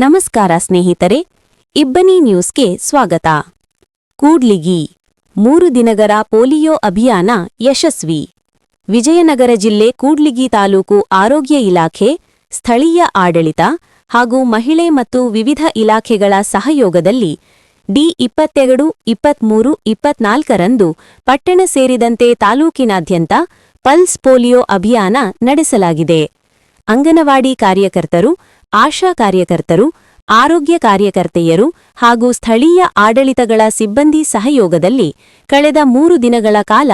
ನಮಸ್ಕಾರ ಸ್ನೇಹಿತರೆ, ಇಬ್ಬನಿ ನ್ಯೂಸ್ಗೆ ಸ್ವಾಗತ. ಕೂಡ್ಲಿಗಿ 3 ದಿನಗಳ ಪೋಲಿಯೋ ಅಭಿಯಾನ ಯಶಸ್ವಿ. ವಿಜಯನಗರ ಜಿಲ್ಲೆ ಕೂಡ್ಲಿಗಿ ತಾಲೂಕು ಆರೋಗ್ಯ ಇಲಾಖೆ, ಸ್ಥಳೀಯ ಆಡಳಿತ ಹಾಗೂ ಮಹಿಳೆ ಮತ್ತು ವಿವಿಧ ಇಲಾಖೆಗಳ ಸಹಯೋಗದಲ್ಲಿ ಡಿ22, 23, 24ರಂದು ಪಟ್ಟಣ ಸೇರಿದಂತೆ ತಾಲೂಕಿನಾದ್ಯಂತ ಪಲ್ಸ್ ಪೋಲಿಯೋ ಅಭಿಯಾನ ನಡೆಸಲಾಗಿದೆ. ಅಂಗನವಾಡಿ ಕಾರ್ಯಕರ್ತರು, ಆಶಾ ಕಾರ್ಯಕರ್ತರು, ಆರೋಗ್ಯ ಕಾರ್ಯಕರ್ತೆಯರು ಹಾಗೂ ಸ್ಥಳೀಯ ಆಡಳಿತಗಳ ಸಿಬ್ಬಂದಿ ಸಹಯೋಗದಲ್ಲಿ ಕಳೆದ 3 ದಿನಗಳ ಕಾಲ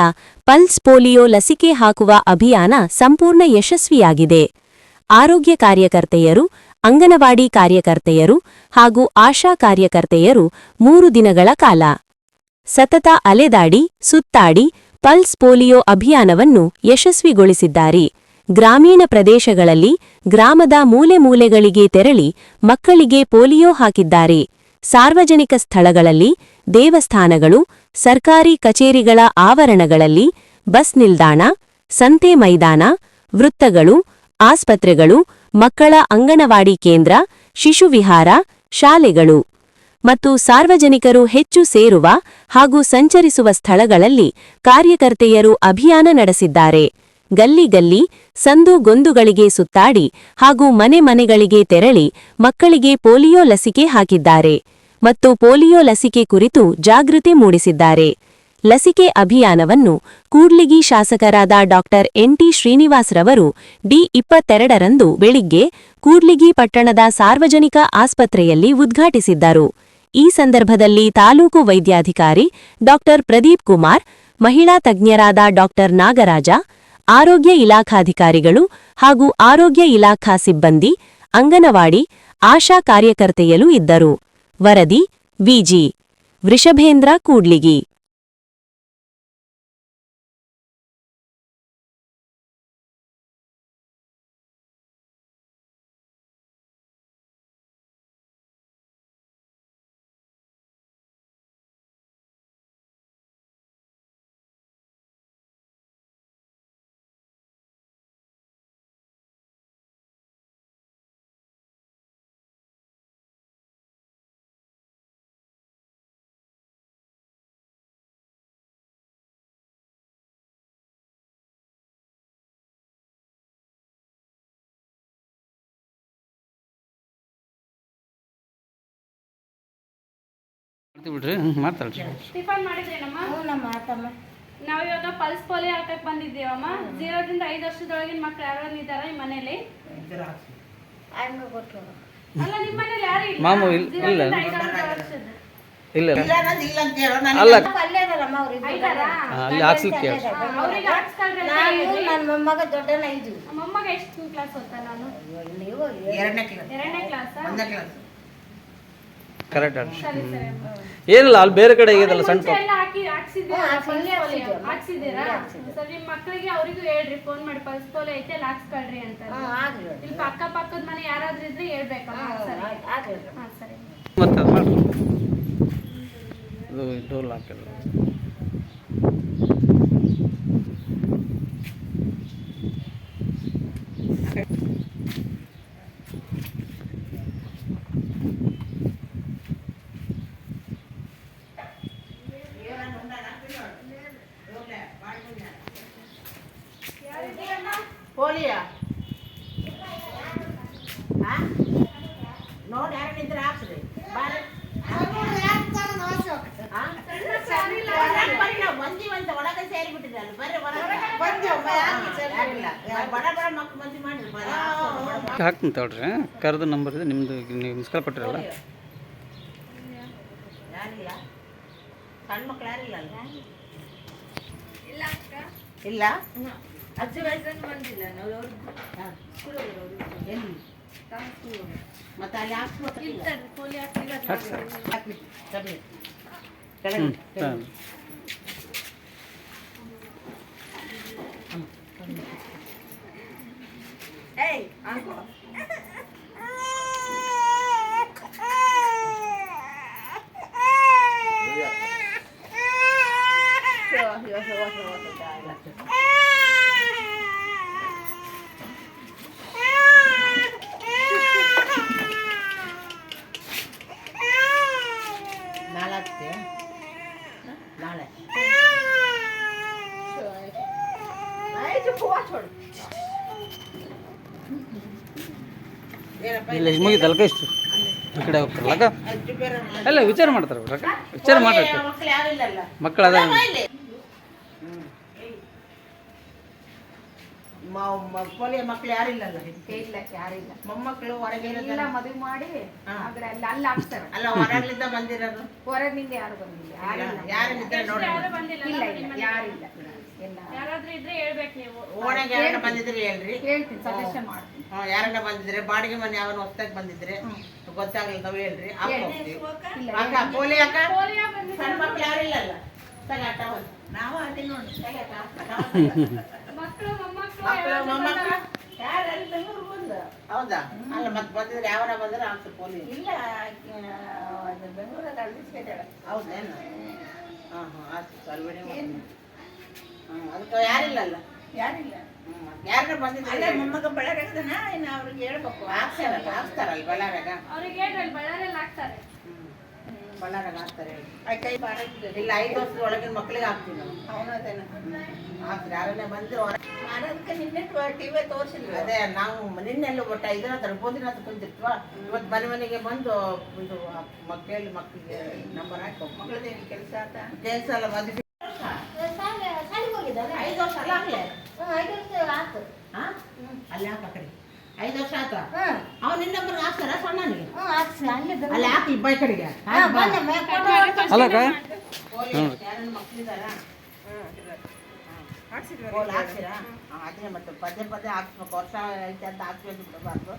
ಪಲ್ಸ್ ಪೋಲಿಯೋ ಲಸಿಕೆ ಹಾಕುವ ಅಭಿಯಾನ ಸಂಪೂರ್ಣ ಯಶಸ್ವಿಯಾಗಿದೆ. ಆರೋಗ್ಯ ಕಾರ್ಯಕರ್ತೆಯರು, ಅಂಗನವಾಡಿ ಕಾರ್ಯಕರ್ತೆಯರು ಹಾಗೂ ಆಶಾ ಕಾರ್ಯಕರ್ತೆಯರು 3 ದಿನಗಳ ಕಾಲ ಸತತ ಅಲೆದಾಡಿ, ಸುತ್ತಾಡಿ ಪಲ್ಸ್ ಪೋಲಿಯೋ ಅಭಿಯಾನವನ್ನು ಯಶಸ್ವಿಗೊಳಿಸಿದ್ದಾರೆ. ಗ್ರಾಮೀಣ ಪ್ರದೇಶಗಳಲ್ಲಿ ಗ್ರಾಮದ ಮೂಲೆ ಮೂಲೆಗಳಿಗೆ ತೆರಳಿ ಮಕ್ಕಳಿಗೆ ಪೋಲಿಯೋ ಹಾಕಿದ್ದಾರೆ. ಸಾರ್ವಜನಿಕ ಸ್ಥಳಗಳಲ್ಲಿ, ದೇವಸ್ಥಾನಗಳು, ಸರ್ಕಾರಿ ಕಚೇರಿಗಳ ಆವರಣಗಳಲ್ಲಿ, ಬಸ್ ನಿಲ್ದಾಣ, ಸಂತೆ ಮೈದಾನ, ವೃತ್ತಗಳು, ಆಸ್ಪತ್ರೆಗಳು, ಮಕ್ಕಳ ಅಂಗನವಾಡಿ ಕೇಂದ್ರ, ಶಿಶುವಿಹಾರ, ಶಾಲೆಗಳು ಮತ್ತು ಸಾರ್ವಜನಿಕರು ಹೆಚ್ಚು ಸೇರುವ ಹಾಗೂ ಸಂಚರಿಸುವ ಸ್ಥಳಗಳಲ್ಲಿ ಕಾರ್ಯಕರ್ತೆಯರು ಅಭಿಯಾನ ನಡೆಸಿದ್ದಾರೆ. ಗಲ್ಲಿ ಗಲ್ಲಿ, ಸಂದು ಗೊಂದುಗಳಿಗೆ ಸುತ್ತಾಡಿ ಹಾಗೂ ಮನೆ ಮನೆಗಳಿಗೆ ತೆರಳಿ ಮಕ್ಕಳಿಗೆ ಪೋಲಿಯೋ ಲಸಿಕೆ ಹಾಕಿದ್ದಾರೆ ಮತ್ತು ಪೋಲಿಯೋ ಲಸಿಕೆ ಕುರಿತು ಜಾಗೃತಿ ಮೂಡಿಸಿದ್ದಾರೆ. ಲಸಿಕೆ ಅಭಿಯಾನವನ್ನು ಕೂಡ್ಲಿಗಿ ಶಾಸಕರಾದ ಡಾ ಎನ್.ಟಿ. ಶ್ರೀನಿವಾಸ್ರವರು ಡಿ22ರಂದು ಬೆಳಿಗ್ಗೆ ಕೂಡ್ಲಿಗಿ ಪಟ್ಟಣದ ಸಾರ್ವಜನಿಕ ಆಸ್ಪತ್ರೆಯಲ್ಲಿ ಉದ್ಘಾಟಿಸಿದ್ದರು. ಈ ಸಂದರ್ಭದಲ್ಲಿ ತಾಲೂಕು ವೈದ್ಯಾಧಿಕಾರಿ ಡಾ ಪ್ರದೀಪ್ ಕುಮಾರ್, ಮಹಿಳಾ ತಜ್ಞರಾದ ಡಾ ನಾಗರಾಜ, ಆರೋಗ್ಯ ಇಲಾಖಾಧಿಕಾರಿಗಳು ಹಾಗೂ ಆರೋಗ್ಯ ಇಲಾಖಾ ಸಿಬ್ಬಂದಿ, ಅಂಗನವಾಡಿ, ಆಶಾ ಕಾರ್ಯಕರ್ತೆಯರು ಇದ್ದರು. ವರದಿ ವಿಜಿ ವೃಷಭೇಂದ್ರ, ಕೂಡ್ಲಿಗಿ. ಟಿಫನ್ ಮಾಡಿದ್ರೇನಮ್ಮ? ನಾವಿವಾಗ ಪಲ್ಸ್ ಪೋಲಿಯೋ ಹಾಕಕ್ಕೆ ಬಂದಿದ್ದೇವಮ್ಮ. 0 ರಿಂದ 5 ವರ್ಷದೊಳಗಿನ ಮಕ್ಕಳು ಯಾರು ಇದ್ದಾರಾ ಈ ಮನೇಲಿ? ಅಲ್ಲ, ನಿಮ್ಮ ಮನೇಲಿ ಯಾರು ಇಲ್ಲ? ಮಾಮು ಇಲ್ಲ. ಇಲ್ಲ ಅಲ್ಲ, ಅಲ್ಲಿ ಹಾಕ್ಸ್ಲಿಕ್ಕೆ ಅವ್ರಿಗೆ ಹಾಕ್ಸ್ಕೊಳ್ರಿ ಅಂತ ಹೇಳಿದ್ರಿ. ಮೊಮ್ಮಗ ದೊಡ್ಡನ 5. ಮೊಮ್ಮಗ ಎಷ್ಟು ಕ್ಲಾಸ್ ಓದ್ತಾ? ನಾನು 2ನೇ ಕ್ಲಾಸ್. ಕರೆಕ್ಟ್. ಸರಿ ಸರಿ. ಏನಿಲ್ಲ, ಅಲ್ಲಿ ಬೇರೆ ಕಡೆ ಇದೆಲ್ಲ ಸಣ್ಣ ಹಾಕ್ಸಿದ್ದೀರಾ? ಸರ್, ನಿಮ್ಮ ಮಕ್ಕಳಿಗೆ ಅವರಿಗೂ ಹೇಳ್ರಿ, ಫೋನ್ ಮಾಡಿ ಪಲ್ಸ್ ಪೋಲಿಯೋ ಐತೆ ಅಲ್ಲಿ ಹಾಕ್ಸ್ಕೊಳ್ರಿ ಅಂತ. ಇಲ್ಲಿ ಪಕ್ಕದ ಮನೆ ಯಾರಾದ್ರೂ ಇದ್ರೆ ಹೇಳ್ಬೇಕಮ್ಮ. ಸರಿ. ಮತ್ತೆ ಅದು ಮಾಡಿ ಅದು ಡೋಲ್ ಹಾಕಿಲ್ಲ. ಪೋಲಿಯೋ ನೋಡಿ ಯಾರು ನಿಂತ್ರೆ ಹಾಕ್ಸ್ರಿ. ಬಂದೀವಂತ ಒಳಗೆ ಸೇರಿಬಿಟ್ಟಿದೆ. ಅಲ್ಲಿ ಬರ್ರಿ, ಬಡ ಬಡ ಮಕ್ಕಳು ಮಂದಿ ಮಾಡಿ ಹಾಕ್ತೀನಿ ತಗೊಳ್ರಿ. ಕರೆದು ನಂಬರ್ ಇದೆ ನಿಮ್ಮದು, ನೀವು ಮಿಸ್ ಕಾಲ್ ಕೊಟ್ಟಿರಲ್ಲ. ಯಾರಿಲ್ಲ, ಸಣ್ಣ ಮಕ್ಳು ಯಾರಿಲ್ಲ ಅಲ್ಲ? ಇಲ್ಲ, ಅಜ್ಜಿ ವಯಸ್ಸನ್ನು ಬಂದಿಲ್ಲ. ಎಲ್ಲಿ ಮತ್ತೆ ಅಲ್ಲಿ ಹಾಕ್ಸ್ಬೇಕು. ಪೋಲಿಯೋ ಇಲ್ಲ ಇಷ್ಟು ಮುಗಿತಲ್ಕ ಇಷ್ಟು ಈ ಕಡೆ ಹೋಗ್ತಾರಲ್ಲ ಅಕ್ಕ ಅಜ್ಜಿ ಬೇರೆ ಎಲ್ಲ ವಿಚಾರ ಮಾಡ್ತಾರೆ ಬಿಡ್ರಿ ಅಕ್ಕ ವಿಚಾರ ಮಾಡ್ರಿ ಮಕ್ಳು ಯಾರಿಲ್ಲಲ್ಲ ಮಕ್ಕಳು ಅದ ಪೋಲಿಯೋ ಮಕ್ಳು ಯಾರಿಲ್ಲಲ್ಲ ಇಲ್ಲ ಯಾರಿಲ್ಲ ಮೊಮ್ಮಕ್ಕಳು ಹೊರಗೆ ಎಲ್ಲ ಮದುವೆ ಮಾಡಿ ಆದ್ರೆ ಅಲ್ಲಿ ಹಾಕ್ತಾರೆ ಅಲ್ಲ ಹೊರಗ್ಲಿಂದ ಬಂದಿರೋದು ಹೊರಗಿನಿಂದ ಯಾರು ಬಂದಿಲ್ಲ ಯಾರಿಲ್ಲ ಯಾರಿದ್ರೆ ನೋಡಿ ಯಾರು ಬಂದಿಲ್ಲ ಇಲ್ಲ ಇಲ್ಲ ಯಾರಿಲ್ಲ ಎಲ್ಲ ಯಾರಾದ್ರೂ ಇದ್ರೆ ಹೇಳ್ಬೇಕು ನೀವು. ಓಣೆಗೆ ಯಾರನ್ನ ಬಂದಿದ್ರೆ ಹೇಳ್ರಿ ಹೇಳ್ತೀನಿ ಸಜೆಷನ್ ಮಾಡ್ತೀನಿ ಯಾರನ್ನ ಬಂದಿದ್ರೆ ಬಾಡಿಗೆ ಮನೆ ಯಾವನ್ನ ಹೊಸ್ದಾಗಿ ಬಂದಿದ್ರೆ ಗೊತ್ತಾಗ್ಲಿಲ್ಲ ನಾವು ಹೇಳ್ರಿ ಹಾಕ್ತೀವಿ ಇಲ್ಲ ಅಕ್ಕ ಪೋಲಿಯೋ ಅಕ್ಕ ಪೋಲಿಯೋ ಬಂದಿದೆ. ಸಣ್ಣ ಮಕ್ಳು ಯಾರಿಲ್ಲಲ್ಲ ತಗಾಟ ನಾವು ಅದೇ ನೋಡಿ ಮಕ್ಕಳು ಮೊಮ್ಮಕ್ಕಳು ಮಕ್ಕಳು ಮೊಮ್ಮಕ್ಕಳು ಯಾರು ಬೆಂಗಳೂರು ಬಂದು ಹೌದಾ ಅಲ್ಲ ಮತ್ತೆ ಬಂದಿದ್ರೆ ಯಾವನ ಬಂದ್ರೆ ಆಗ್ತದೆ ಪೋಲಿಯೋ ಇಲ್ಲ ಬೆಂಗಳೂರಲ್ಲಿ ಹೌದೇನು ಹಾಂ ಹಾಂ ಆಯ್ತು ಅಲ್ಬೇಡಿ ಅದಕ್ಕೆ ಯಾರಿಲ್ಲಲ್ಲ ಯಾರಿಲ್ಲ ಯಾರನ್ನ ಬಂದಿದ್ರೆ ಮೊಮ್ಮಗ ಬೆಳಗಾಗದನ ಇನ್ನು ಅವ್ರಿಗೆ ಹೇಳ್ಬೇಕು ಹಾಕ್ತಾರಲ್ಲ ಬಳ್ಳಾರಾಗ ಅವ್ರಿಗೆ ಹೇಳ್ರಿ ಬಳ್ಳಾರಿಯಲ್ಲಿ ಹಾಕ್ತಾರೆ. ಬಳ್ಳಾರಾಗ ಹಾಕ್ತಾರೆ ಇಲ್ಲ 5 ವರ್ಷದ ಒಳಗಿನ ಮಕ್ಳಿಗೆ ಹಾಕ್ತೀವಿ ನಾವು ಹಾಕ್ತಾರೆ ಯಾರನ್ನೇ ಬಂದ್ರೆ ಅದಕ್ಕೆ ನಿನ್ನೆ ಟಿವಿ ತೋರಿಸಿದ್ವಿ ಅದೇ ನಾವು ನಿನ್ನೆಲ್ಲ ಒಟ್ಟು 5 ದಿನ ತರ್ಬೋದಿನ ಅಂತ ಕುಂತಿರ್ತೀವ ಇವತ್ತು ಮನೆಗೆ ಬಂದು ಇದು ಕೇಳಿ ಮಕ್ಕಳಿಗೆ ನಂಬರ್ ಹಾಕಿ ಮಕ್ಕಳದೇನು ಕೆಲಸ ಎಲ್ಲ ಮದುವೆ 5 ವರ್ಷ ಅಲ್ಲ ಆಗಲೇ ಅಲ್ಲಿ ಹಾಕ ಕಡೆ 5 ವರ್ಷ ಆತ ಅವ್ನು ನಿನ್ನ ನಂಬರ್ ಹಾಕ್ತಾರ ಸಣ್ಣನಿಗೆ ಅಲ್ಲಿ ಹಾಕಿ ಇಬ್ಬಾಯಿ ಕಡೆಗೆ ಅಲ್ಲ ಅಕ್ಕ ಯಾರನ್ನ ಮಕ್ಕಳಿದಾರ ಹಾಕ್ಸಿರಾ ಅದೇ ಮತ್ತೆ ಪದೇ ಪದೇ ಹಾಕ್ಸ್ಬೇಕು ವರ್ಷ ಐತೆ ಅಂತ ಹಾಕ್ಬೇಕು ಬಿಡಬಾರ್ದು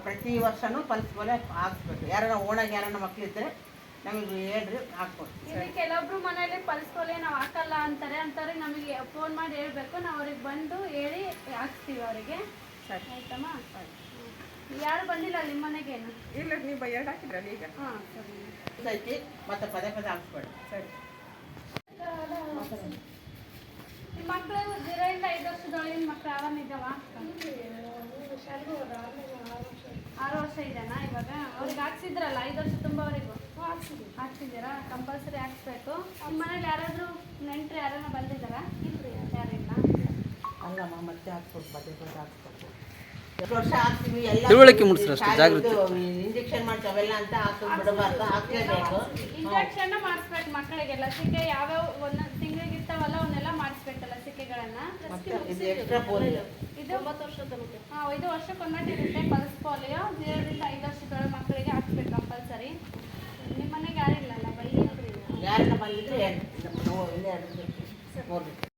ಪ್ರತಿ ವರ್ಷನೂ ಪಲ್ಸ್പോലെ ಹಾಕ್ಸ್ಬೇಕು ಯಾರನ್ನ ಓಣಾಗ ಯಾರನ್ನ ಮಕ್ಕಳಿದ್ರೆ ನಮಗೆ ಹೇಳ್ರಿ ಹಾಕ್ಕೊಡ್ತೀವಿ ಇಲ್ಲಿ ಕೆಲವೊಬ್ರು ಮನೇಲಿ ಪಲ್ಸ್ ಪೋಲಿಯೋ ನಾವು ಹಾಕಲ್ಲ ಅಂತಾರೆ ನಮಗೆ ಫೋನ್ ಮಾಡಿ ಹೇಳ್ಬೇಕು, ನಾವು ಅವ್ರಿಗೆ ಬಂದು ಹೇಳಿ ಹಾಕ್ಸ್ತೀವಿ ಅವರಿಗೆ. ಆಯ್ತಮ್ಮ? ಯಾರು ಬಂದಿಲ್ಲ ನಿಮ್ಮ ಮನೆಗೇನು? ಇಲ್ಲ ನೀವು 2 ಹಾಕಿದ್ರಲ್ಲ ಈಗ ಹಾಂ ಸರಿ. ಐತಿ ಮತ್ತೆ ಪದೇ ಪದೇ ಹಾಕ್ಸ್ಬೇಡಿ. ಸರಿ ನಿಮ್ಮ ಮಕ್ಕಳು 0 ಇಂದ 5 ವರ್ಷದೊಳಗಿನ ಮಕ್ಕಳು ಯಾವನ್ನ ಇದ್ದಾವ? 6 ವರ್ಷ ಇದೆನಾ ಇವಾಗ? ಅವ್ರಿಗೆ ಹಾಕ್ಸಿದ್ರಲ್ಲ 5 ವರ್ಷ ತುಂಬವರೆಗೂ ಹಾಕ್ಸಿದ್ದೀರಾ? ಕಂಪಲ್ಸರಿ ಹಾಕ್ಸ್ಬೇಕು. ನಿಮ್ಮ ಮನೇಲಿ ಯಾರಾದರೂ ನೆಂಟರು ಯಾರನ್ನ ಬಂದಿದ್ದಾರಾ? ಯಾರಿಲ್ಲ. ಅಲ್ಲಮ್ಮ ಮತ್ತೆ ಹಾಕ್ಸ್ಬೇಕು ಪದೇ ಪದೇ ಹಾಕ್ಸ್ಬೇಕು. 2 ವರ್ಷ ಹಾಕ್ತೀವಿ ಎಲ್ಲ ತಿಳುವಳಿಕೆ ಮೂಡಿಸ್ರಿ ಅಷ್ಟೇ, ಜಾಗೃತಿ. ಇಂಜೆಕ್ಷನ್ ಮಾಡ್ತಾವೆಲ್ಲ ಅಂತ ಹಾಕಿ ಬಿಡಬಾರ್ದು, ಹಾಕ್ಲೇಬೇಕು. ಇಂಜೆಕ್ಷನ್ ಮಾಡಿಸ್ಬೇಕು ಮಕ್ಕಳಿಗೆ. ಲಸಿಕೆ ಯಾವ್ಯಾವ ಒಂದೊಂದು ತಿಂಗಳಿಗೆ ಇರ್ತಾವಲ್ಲ ಅವನ್ನೆಲ್ಲ ಮಾಡಿಸ್ಬೇಕು ಲಸಿಕೆಗಳನ್ನ. ಇದು ಎಕ್ಸ್ಟ್ರಾ ಪೋಲಿಯೋ ಇದು 9 ವರ್ಷ ತನಕ. ಹಾಂ 5 ವರ್ಷಕ್ಕೊಂದಟ್ಟು ಇರುತ್ತೆ ಪಲ್ಸ್ ಪೋಲಿಯೋ. 0 ರಿಂದ 5 ವರ್ಷದೊಳಗೆ ಮಕ್ಕಳಿಗೆ ಹಾಕ್ಸ್ಬೇಕು ಕಂಪಲ್ಸರಿ. ನಿಮ್ಮ ಮನೆಗೆ ಯಾರಿಲ್ಲಲ್ಲ ಬೈ ಯಾರನ್ನ ಬಂದಿದ್ರೆ 2 3